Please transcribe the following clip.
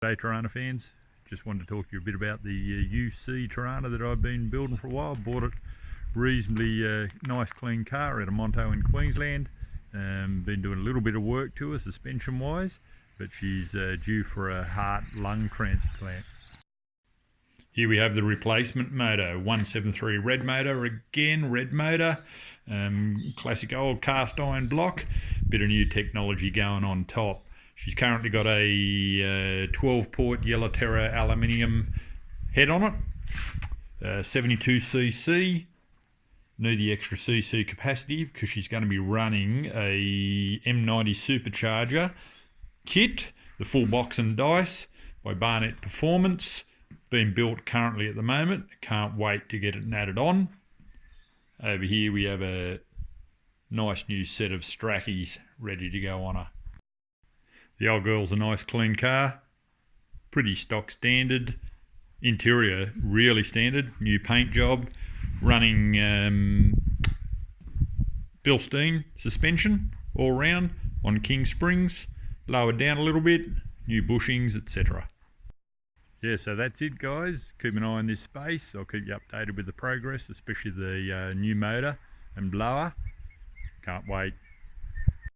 Hey Torana fans, just wanted to talk to you a bit about the UC Torana that I've been building for a while. Bought it reasonably nice clean car out of Monto in Queensland. Been doing a little bit of work to her suspension wise, but she's due for a heart-lung transplant. Here we have the replacement motor, 173 red motor, again red motor, classic old cast iron block, bit of new technology going on top. She's currently got a 12-port Yellow Terra aluminium head on it, 72cc. Need the extra cc capacity because she's going to be running a M90 Supercharger kit, the full box and dice by Barnett Performance. Being built currently at the moment. Can't wait to get it natted on. Over here we have a nice new set of strackies ready to go on her. The old girl's a nice clean car, pretty stock standard, interior really standard, new paint job, running Bilstein suspension all round on king springs, lowered down a little bit, new bushings, etc. Yeah, so that's it guys, keep an eye on this space, I'll keep you updated with the progress, especially the new motor and blower, can't wait.